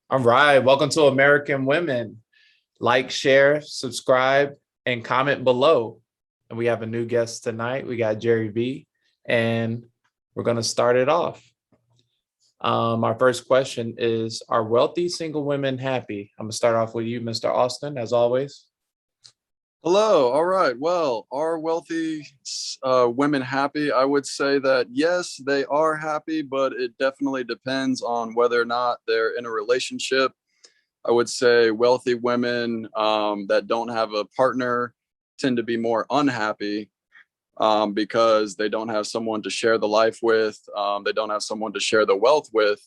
All right. Welcome to American Women. Like, share, subscribe, and comment below. And we have a new guest tonight. We got Jerry B. And we're going to start it off. Our first question is: Are wealthy single women happy? I'm going to start off with you, Mr. Austin, as always. Hello. All right. Well, are wealthy women happy? I would say that yes, they are happy, but it definitely depends on whether or not they're in a relationship. I would say wealthy women that don't have a partner tend to be more unhappy because they don't have someone to share the life with. They don't have someone to share the wealth with.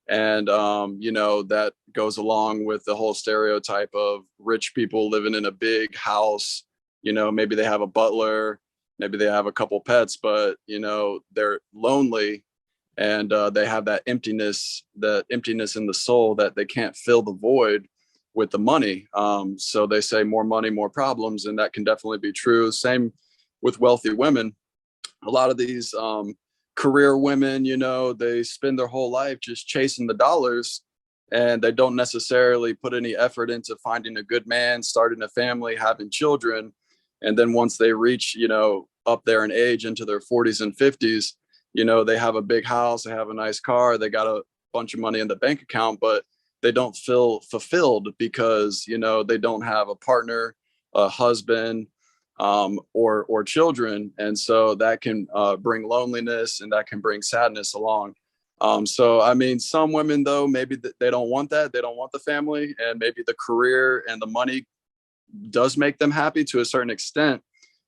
And, that goes along with the whole stereotype of rich people living in a big house. Maybe they have a butler, maybe they have a couple pets, but, they're lonely and they have that emptiness in the soul that they can't fill the void with the money. So they say more money, more problems. And that can definitely be true. Same with wealthy women. A lot of these career women, they spend their whole life just chasing the dollars and they don't necessarily put any effort into finding a good man, starting a family, having children. And then once they reach, up there in age into their 40s and 50s, they have a big house, they have a nice car, they got a bunch of money in the bank account, but they don't feel fulfilled because, they don't have a partner, a husband, or children, and so that can bring loneliness and that can bring sadness along. So I mean, some women though maybe they don't want that, they don't want the family, and maybe the career and the money does make them happy to a certain extent.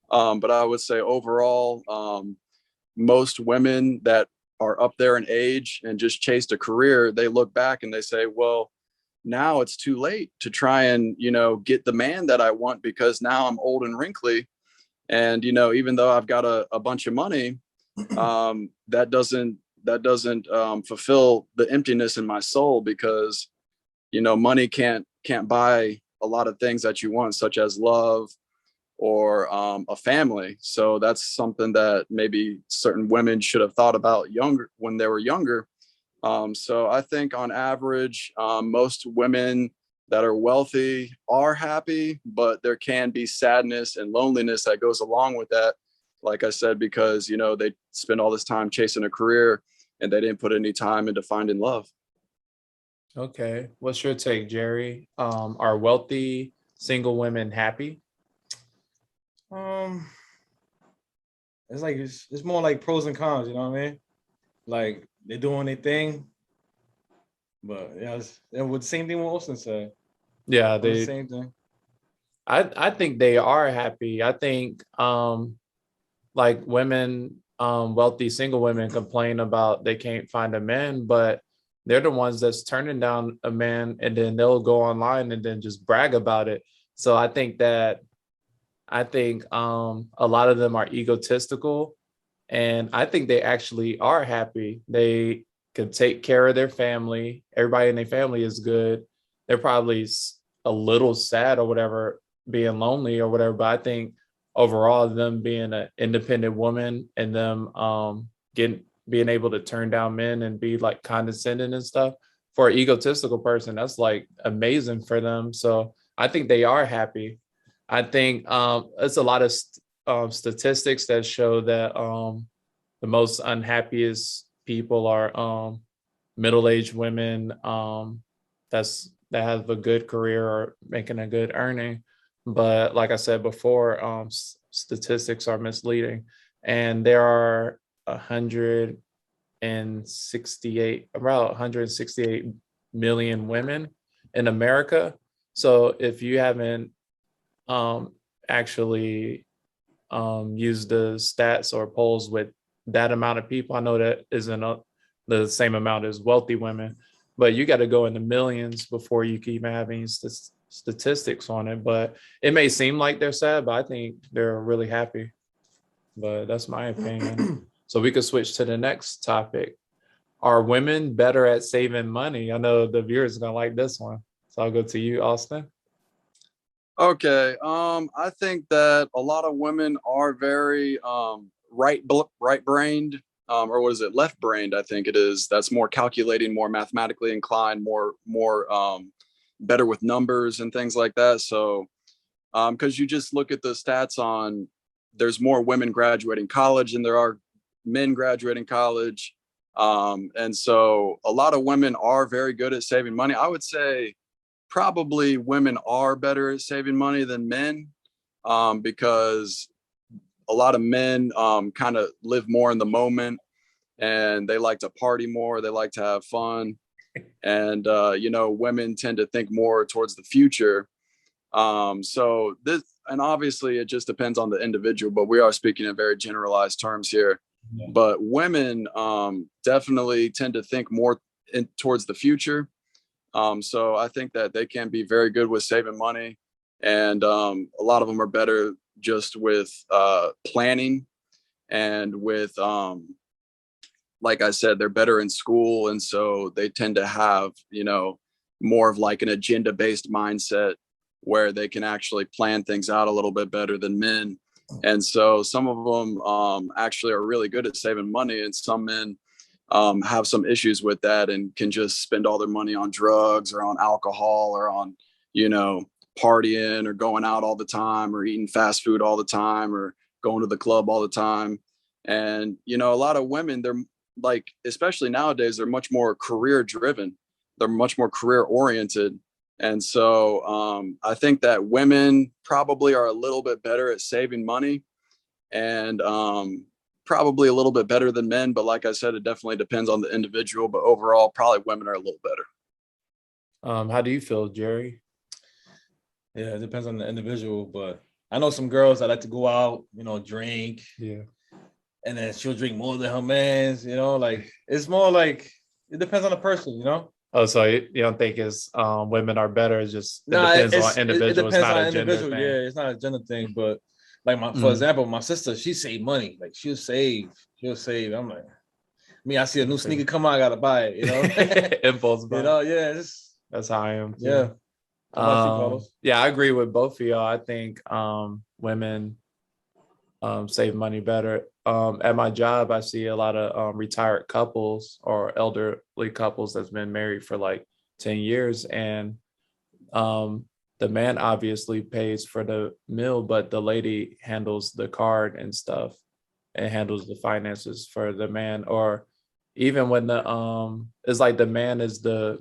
But I would say overall, most women that are up there in age and just chased a career, they look back and they say, well, now it's too late to try and get the man that I want because now I'm old and wrinkly, and even though I've got a bunch of money, that doesn't fulfill the emptiness in my soul because money can't buy a lot of things that you want, such as love or a family. So that's something that maybe certain women should have thought about younger when they were younger. So I think on average, most women that are wealthy are happy, but there can be sadness and loneliness that goes along with that. Like I said, because, they spend all this time chasing a career and they didn't put any time into finding love. Okay. What's your take, Jerry? Are wealthy single women happy? Um, it's more like pros and cons. You know what I mean? Like they're doing their thing, but yeah, it would same thing what Austin said. Yeah, It was the they same thing. I think they are happy. I think like women, wealthy single women complain about they can't find a man, but they're the ones that's turning down a man and then they'll go online and then just brag about it. So I think a lot of them are egotistical, and I think they actually are happy. They could take care of their family. Everybody in their family is good. They're probably a little sad or whatever, being lonely or whatever. But I think overall, them being an independent woman and them getting being able to turn down men and be like condescending and stuff for an egotistical person, that's like amazing for them. So I think they are happy. I think it's a lot of statistics that show that the most unhappiest people are middle-aged women that have a good career or making a good earning. But like I said before, statistics are misleading, and there are 168 about 168 million women in America. So if you haven't actually use the stats or polls with that amount of people. I know that isn't the same amount as wealthy women, but you got to go in the millions before you can even have any statistics on it. But it may seem like they're sad, but I think they're really happy. But that's my opinion. So we could switch to the next topic. Are women better at saving money? I know the viewers are gonna like this one. So I'll go to you, Austin. Okay. I think that a lot of women are very right brained. or what is it, left-brained, I think it is, that's more calculating, more mathematically inclined, more better with numbers and things like that. So because you just look at the stats on, there's more women graduating college than there are men graduating college. And so a lot of women are very good at saving money. I would say probably women are better at saving money than men, because a lot of men kind of live more in the moment, and they like to party more. They like to have fun. And, women tend to think more towards the future. So this, and obviously it just depends on the individual, but we are speaking in very generalized terms here. Yeah. But women definitely tend to think more towards the future. So I think that they can be very good with saving money. And a lot of them are better just with planning, and with, like I said, they're better in school. And so they tend to have, more of like an agenda-based mindset where they can actually plan things out a little bit better than men. And so some of them actually are really good at saving money, and some men have some issues with that and can just spend all their money on drugs or on alcohol or on, partying or going out all the time or eating fast food all the time or going to the club all the time. And, a lot of women, they're like, especially nowadays, they're much more career driven. They're much more career oriented. And so I think that women probably are a little bit better at saving money, and probably a little bit better than men. But like I said, it definitely depends on the individual. But overall, probably women are a little better. How do you feel, Jerry? Yeah, it depends on the individual, but I know some girls that like to go out, drink. Yeah. And then she'll drink more than her man's, like it's more like it depends on the person, Oh, so you don't think it's women are better? It's just it Nah, depends on individual. it depends it's not on a gender individual. thing. Yeah, it's not a gender thing, but like for example, my sister, she save money. Like she'll save. I'm like, I see a new sneaker come out, I gotta buy it. Impulse buy. Yeah, that's how I am too. Yeah. Yeah, I agree with both of y'all. I think women save money better. At my job, I see a lot of retired couples or elderly couples that's been married for like 10 years. And the man obviously pays for the meal, but the lady handles the card and stuff and handles the finances for the man. Or even when it's like the man is the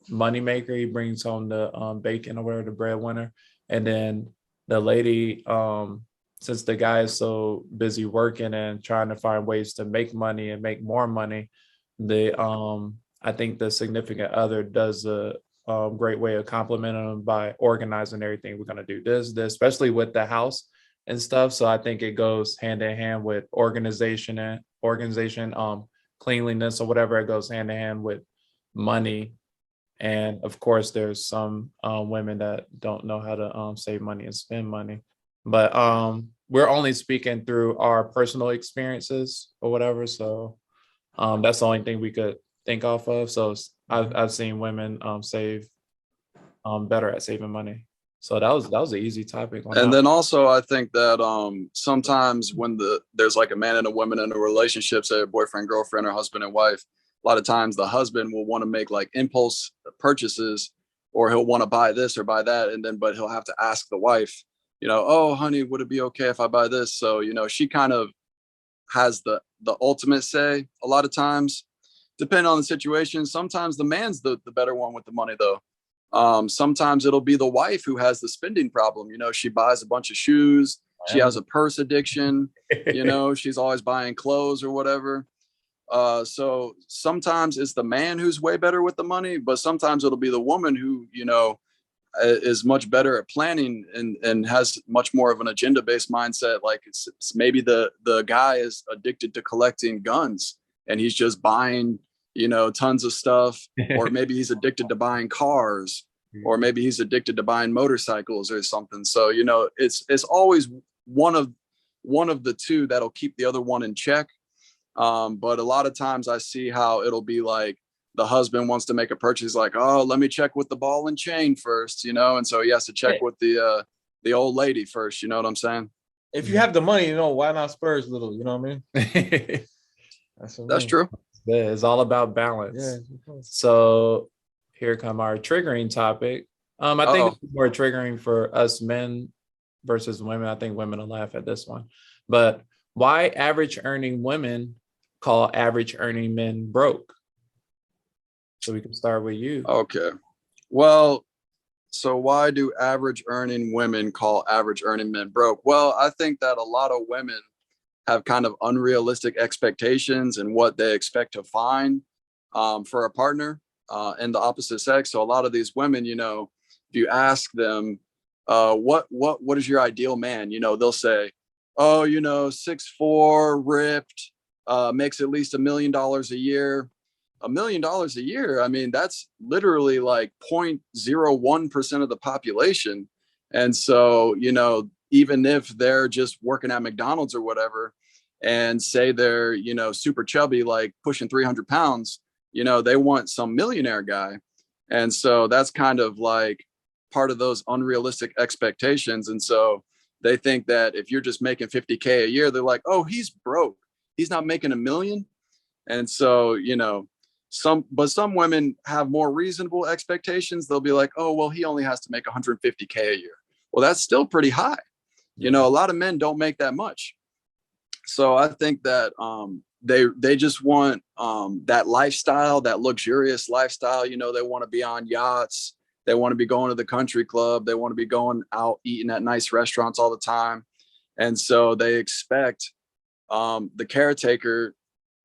money maker, he brings home the bacon or whatever, the breadwinner. And then the lady, since the guy is so busy working and trying to find ways to make money and make more money, I think the significant other does a great way of complimenting them by organizing everything. We're going to do this, especially with the house and stuff. So I think it goes hand in hand with organization, cleanliness or whatever. It goes hand in hand with money. And of course, there's some women that don't know how to save money and spend money. But we're only speaking through our personal experiences or whatever. So that's the only thing we could think off of. So I've seen women save better at saving money. So that was an easy topic. And then also, I think that sometimes when there's like a man and a woman in a relationship, say a boyfriend, girlfriend, or husband and wife, a lot of times the husband will want to make like impulse purchases, or he'll want to buy this or buy that. But he'll have to ask the wife, oh, honey, would it be okay if I buy this? So, she kind of has the ultimate say a lot of times, depending on the situation. Sometimes the man's the better one with the money, though. Sometimes it'll be the wife who has the spending problem. She buys a bunch of shoes. She has a purse addiction. She's always buying clothes or whatever. So sometimes it's the man who's way better with the money, but sometimes it'll be the woman who, is much better at planning and has much more of an agenda-based mindset. Like it's maybe the guy is addicted to collecting guns and he's just buying, tons of stuff, or maybe he's addicted to buying cars, or maybe he's addicted to buying motorcycles or something. So, it's always one of the two that'll keep the other one in check. But a lot of times I see how it'll be like the husband wants to make a purchase, like, oh, let me check with the ball and chain first, and so he has to check with the old lady first. You know what I'm saying? If you have the money, why not splurge a little? You know what I mean? That's what I That's mean. true. Yeah, it's all about balance. Yeah. So here come our triggering topic. I think Uh-oh. it's more triggering for us men versus women. I think women will laugh at this one. But why average earning women call average earning men broke? So we can start with you. Okay. Well, so why do average earning women call average earning men broke? Well, I think that a lot of women have kind of unrealistic expectations and what they expect to find for a partner in the opposite sex. So a lot of these women, if you ask them, what is your ideal man? They'll say, oh, 6'4", ripped, makes at least $1 million a year. $1 million a year. I mean, that's literally like 0.01% of the population. And so, even if they're just working at McDonald's or whatever, and say they're, super chubby, like pushing 300 pounds, they want some millionaire guy. And so that's kind of like part of those unrealistic expectations. And so they think that if you're just making 50K a year, they're like, oh, he's broke. He's not making $1 million. And so, some women have more reasonable expectations. They'll be like, oh, well, he only has to make 150K a year. Well, that's still pretty high. A lot of men don't make that much. So I think that they just want that lifestyle, that luxurious lifestyle. They want to be on yachts. They want to be going to the country club. They want to be going out eating at nice restaurants all the time. And so they expect the caretaker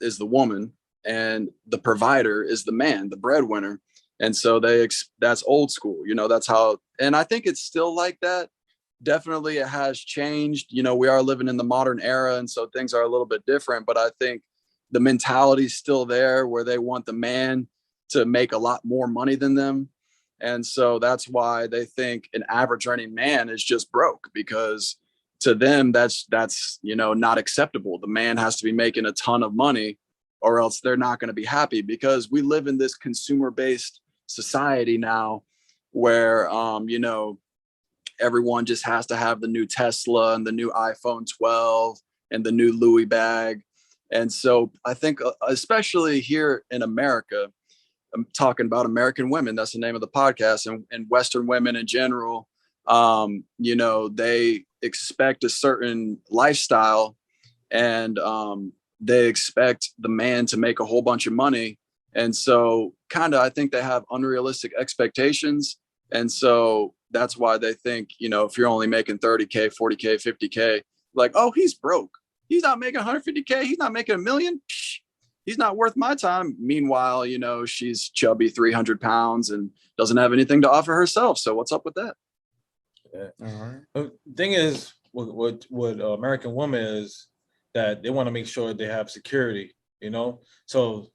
is the woman and the provider is the man, the breadwinner. And so that's old school. That's how, and I think it's still like that. Definitely it has changed. We are living in the modern era, and so things are a little bit different, but I think the mentality is still there where they want the man to make a lot more money than them. And so that's why they think an average earning man is just broke, because to them that's not acceptable. The man has to be making a ton of money or else they're not going to be happy, because we live in this consumer based society now where everyone just has to have the new Tesla and the new iPhone 12 and the new Louis bag. And so I think especially here in America, I'm talking about American women, that's the name of the podcast, and Western women in general, they expect a certain lifestyle, and they expect the man to make a whole bunch of money. And so I think they have unrealistic expectations. And so that's why they think, if you're only making 30K, 40K, 50K, like, oh, he's broke. He's not making 150K. He's not making $1 million. He's not worth my time. Meanwhile, she's chubby 300 pounds and doesn't have anything to offer herself. So what's up with that? Yeah. All right. The thing is, what American women is that they want to make sure they have security, So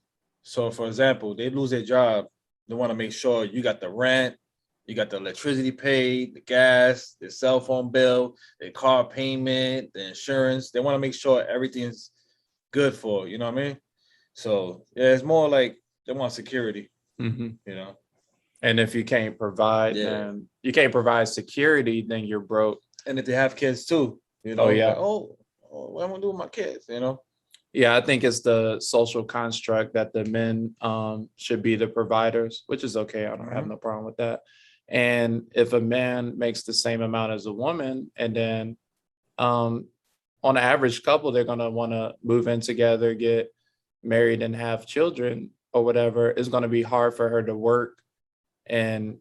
for example, they lose their job. They want to make sure you got the rent, you got the electricity paid, the gas, the cell phone bill, the car payment, the insurance. They want to make sure everything's good for, you know what I mean? So yeah, it's more like they want security, And if you can't provide, then you can't provide security, then you're broke. And if they have kids too, Oh yeah. Like, what am I gonna do with my kids, Yeah, I think it's the social construct that the men should be the providers, which is okay. I don't have no problem with that. And if a man makes the same amount as a woman, and then on an average couple, they're going to want to move in together, get married and have children or whatever, it's going to be hard for her to work and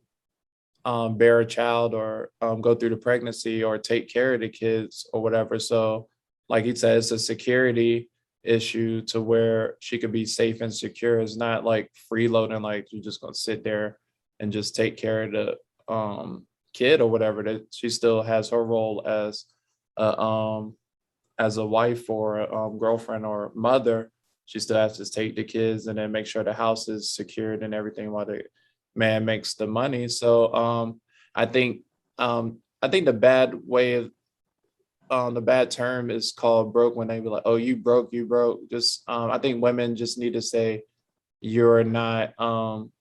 bear a child or go through the pregnancy or take care of the kids or whatever. So like you said, it's a security issue to where she could be safe and secure. It's not like freeloading, like you're just going to sit there and just take care of the kid or whatever. That she still has her role as a wife or a girlfriend or mother. She still has to take the kids and then make sure the house is secured and everything while the man makes the money. So I think the bad way of the bad term is called broke, when they be like, oh, you broke. Just I think women just need to say you're not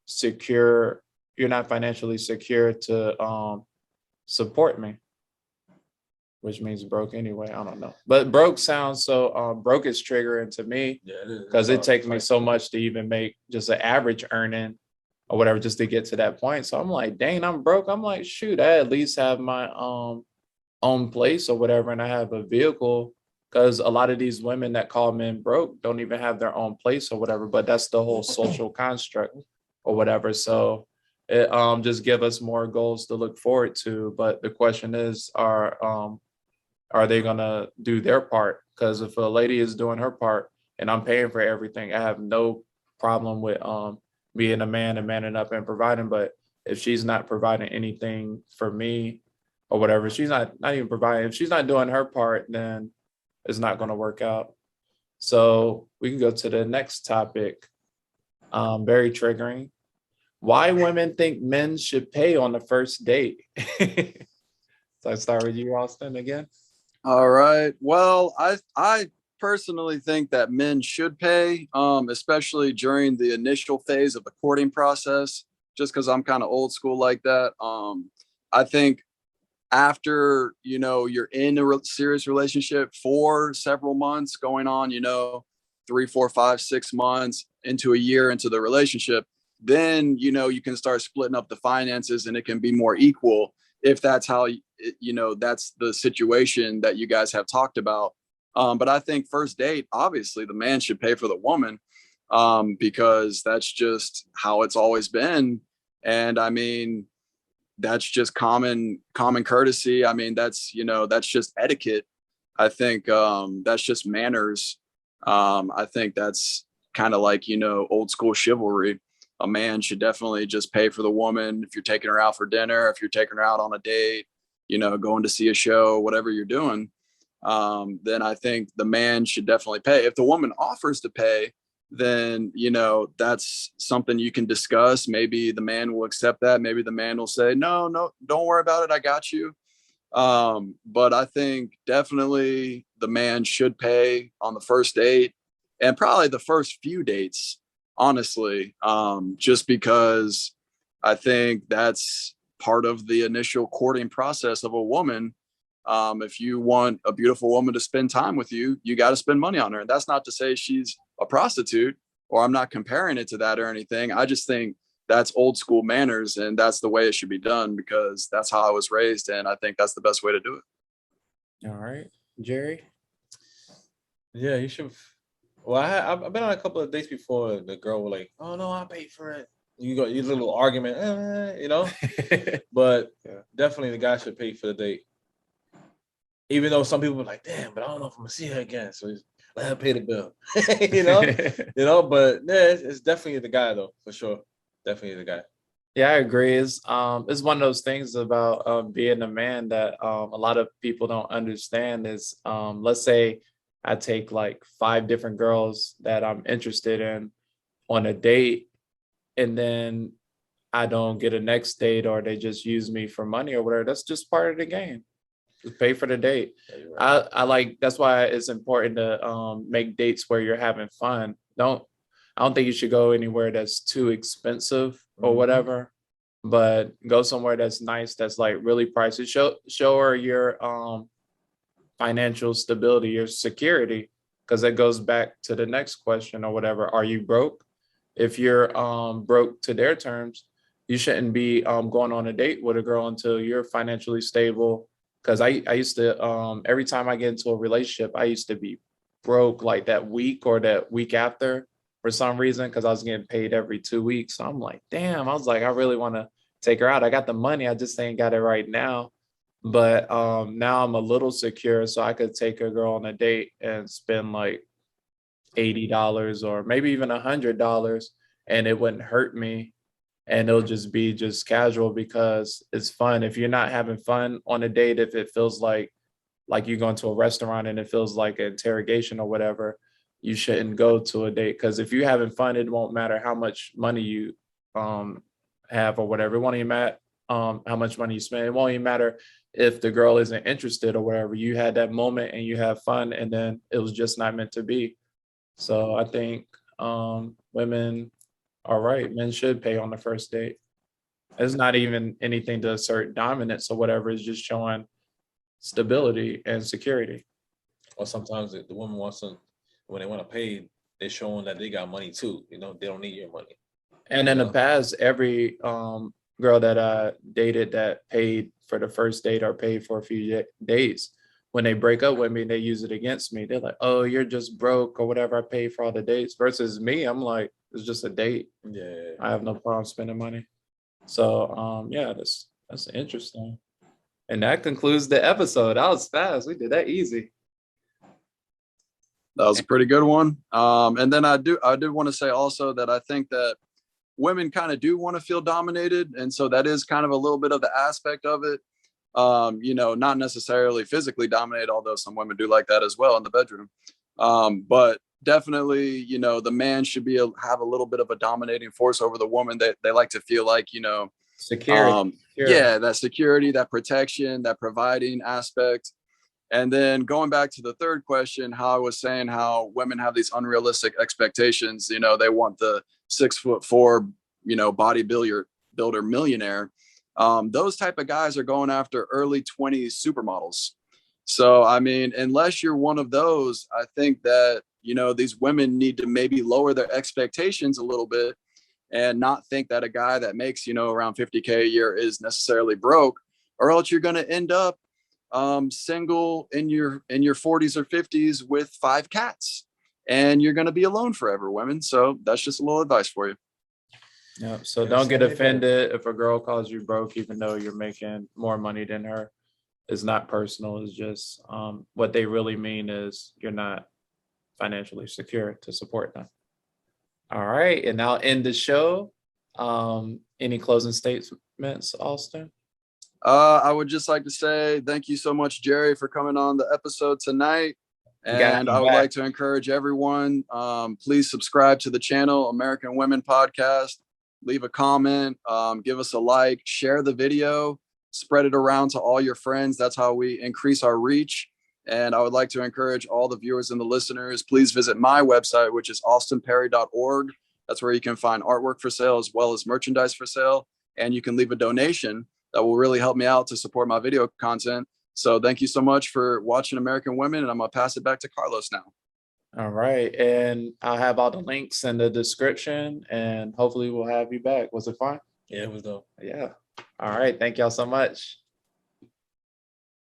secure, you're not financially secure to support me. which means broke anyway. I don't know. But broke sounds so broke is triggering to me Yeah, it is. because it takes me so much to even make just an average earning or whatever just to get to that point. So I'm like, dang, I'm broke. I'm like, shoot, I at least have my own place or whatever, and I have a vehicle. Because a lot of these women that call men broke don't even have their own place or whatever, but that's the whole social construct or whatever. So it just give us more goals to look forward to. But the question is, are they gonna do their part? Because if a lady is doing her part and I'm paying for everything, I have no problem with being a man and manning up and providing. But if she's not providing anything for me or whatever, she's not even providing. If she's not doing her part, then it's not going to work out. So we can go to the next topic. Very triggering. Why women think men should pay on the first date? So I start with you, Austin, again. All right. Well, I personally think that men should pay, especially during the initial phase of the courting process, just because I'm kind of old school like that. I think after, you're in a serious relationship for several months, going on, 3, 4, 5, 6 months into a year into the relationship, then, you can start splitting up the finances and it can be more equal if that's how, that's the situation that you guys have talked about. But I think first date, obviously the man should pay for the woman, because that's just how it's always been. And I mean, that's just common courtesy. I mean, that's just etiquette. I think that's just manners. I think that's kind of like, old school chivalry. A man should definitely just pay for the woman. If you're taking her out for dinner, if you're taking her out on a date, going to see a show, whatever you're doing, then I think the man should definitely pay. If the woman offers to pay, then that's something you can discuss. Maybe the man will accept that. Maybe the man will say, no, don't worry about it, I got you. But I think definitely the man should pay on the first date and probably the first few dates, honestly, just because I think that's part of the initial courting process of a woman. If you want a beautiful woman to spend time with you, you got to spend money on her. And that's not to say she's a prostitute, or I'm not comparing it to that or anything. I just think that's old school manners, and that's the way it should be done because that's how I was raised. And I think that's the best way to do it. All right, Jerry. Yeah, you should. Well, I've been on a couple of dates before. The girl was like, "Oh no, I paid for it." You got your little argument, But yeah, definitely the guy should pay for the date. Even though some people are like, "Damn," but I don't know if I'm gonna see her again. So let her pay the bill, But yeah, it's definitely the guy though, for sure. Definitely the guy. Yeah, I agree. It's one of those things about being a man that a lot of people don't understand is let's say I take like 5 different girls that I'm interested in on a date, and then I don't get a next date or they just use me for money or whatever. That's just part of the game. Just pay for the date. Yeah, right. I like, that's why it's important to make dates where you're having fun. I don't think you should go anywhere that's too expensive or whatever, but go somewhere that's nice, that's like really pricey. Show her your financial stability, your security, because that goes back to the next question or whatever. Are you broke? If you're broke to their terms, you shouldn't be going on a date with a girl until you're financially stable. Because I used to, every time I get into a relationship, I used to be broke like that week or that week after for some reason, because I was getting paid every 2 weeks. So I'm like, damn, I was like, I really want to take her out. I got the money, I just ain't got it right now. But now I'm a little secure, so I could take a girl on a date and spend like $80 or maybe even $100, and it wouldn't hurt me. And it'll just be just casual because it's fun. If you're not having fun on a date, if it feels like you're going to a restaurant and it feels like an interrogation or whatever, you shouldn't go to a date. Because if you're having fun, it won't matter how much money you have or whatever. It won't even matter how much money you spend. It won't even matter if the girl isn't interested or whatever. You had that moment and you have fun, and then it was just not meant to be. So I think women are right. Men should pay on the first date. It's not even anything to assert dominance or whatever. It's just showing stability and security. Or sometimes the woman wants them, when they want to pay, they're showing that they got money too. You know, they don't need your money. And in the past, every girl that I dated that paid for the first date or paid for a few days, when they break up with me, they use it against me. They're like, "Oh, you're just broke or whatever. I paid for all the dates." Versus me, I'm like, it's just a date. Yeah. I have no problem spending money. So yeah, that's interesting. And that concludes the episode. That was fast. We did that easy. That was a pretty good one. And then I do want to say also that I think that women kind of do want to feel dominated. And so that is kind of a little bit of the aspect of it. You know, not necessarily physically dominated, although some women do like that as well in the bedroom. But definitely, you know, the man should have a little bit of a dominating force over the woman. They like to feel like, you know, Security. yeah, that security, that protection, that providing aspect. And then going back to the third question, how I was saying how women have these unrealistic expectations. You know, they want the 6'4", you know, bodybuilder millionaire. Those type of guys are going after early 20s supermodels. So, I mean, unless you're one of those, I think that, you know, these women need to maybe lower their expectations a little bit and not think that a guy that makes, you know, around 50K a year is necessarily broke, or else you're going to end up single in your 40s or 50s with 5 cats, and you're going to be alone forever, women. So that's just a little advice for you. Yeah. So don't get offended if a girl calls you broke, even though you're making more money than her. It's not personal. It's just what they really mean is you're not financially secure to support them. All right. And I'll end the show. Any closing statements, Austin? I would just like to say thank you so much, Jerry, for coming on the episode tonight. And I would like to encourage everyone, please subscribe to the channel, American Women Podcast. Leave a comment, give us a like, share the video, spread it around to all your friends. That's how we increase our reach. And I would like to encourage all the viewers and the listeners, please visit my website, which is austinperry.org. That's where you can find artwork for sale as well as merchandise for sale. And you can leave a donation that will really help me out to support my video content. So thank you so much for watching American Women, and I'm going to pass it back to Carlos now. All right. And I'll have all the links in the description, and hopefully we'll have you back. Was it fun? Yeah, it was dope. Yeah. All right. Thank y'all so much.